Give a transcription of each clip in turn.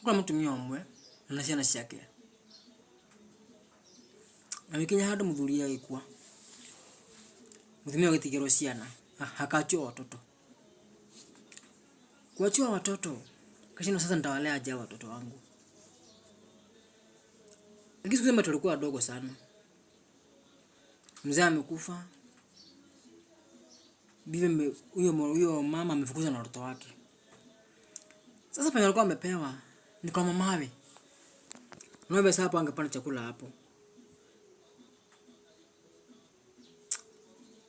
Hakuna mutumia umwe na ciana ciake. Na wikinya handu muthuri agikua. Mutumia agitigerwo ciana, akaachwa watoto. Kuachwa watoto. Kashino sasa nitawalea aje watoto wangu. Lakini siku tulikuwa wadogo sana. Mzee amekufa. Bibi huyo mama amefukuzwa na watoto wake. Sasa penye alikuwa amepewa ni kwa mamawe. Unaona sasa hapo angepata chakula hapo.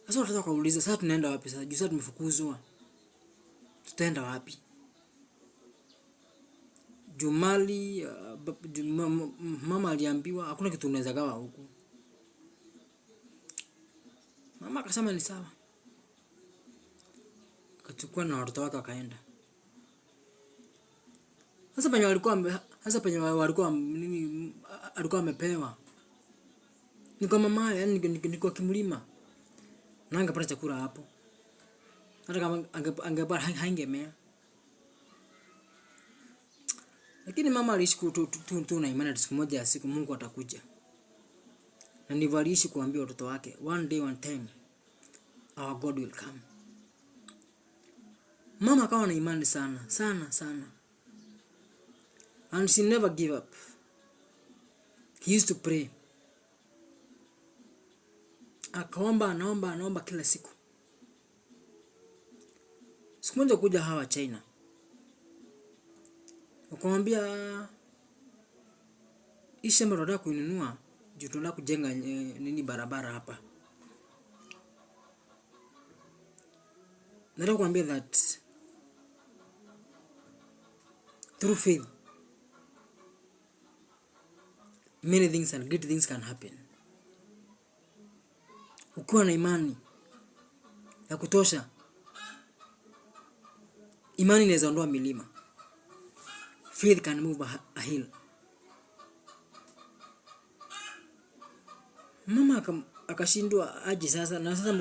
Sasa watoto wakauliza sasa tunaenda wapi sasa? Juu sasa tumefukuzwa. Tutaenda wapi? Jumali mama aliambiwa hakuna kitu unaweza gawa huku. Mama akasema ni sawa. Akachukua na watoto wake akaenda. Sasa penye walikuwa nini alikuwa amepewa. Ni kwa mama yani ni kwa kimlima. Na angepata chakula hapo. Hata kama angepata haingemea. Lakini mama aliishi tu na imani siku moja ya siku Mungu atakuja. Na ndivyo aliishi kuambia watoto wake, one day one time our God will come. Mama akawa na imani sana. And she never give up. He used to pray. Akaomba, anaomba kila siku. Siku moja kuja hawa China. Wakamwambia hii shamba tunataka kuinunua, juu tunataka kujenga nini barabara hapa. Nataka kuambia that through faith many things and great things can happen. Ukiwa na imani ya kutosha, imani inaweza ondoa milima. Faith can move a hill. Mama akashindwa aje sasa, na sasa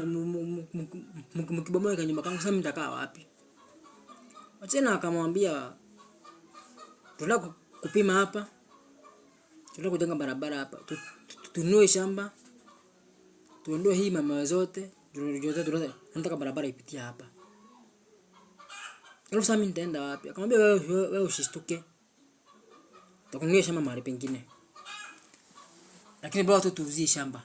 mkibomoa kanyumba kangu sasa mtakaa wapi? Wachana akamwambia tunataka kupima hapa. Tunataka kujenga barabara hapa. Tununue shamba. Tuondoe hii mama zote. Tunataka barabara ipitie hapa. Alafu sasa mimi nitaenda wapi? Akamwambia wewe usishtuke. Tutakununulia shamba mahali pengine. Lakini bado tu tuuzie shamba.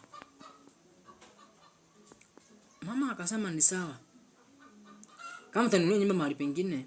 Mama akasema ni sawa. Kama tutanunua nyumba mahali pengine,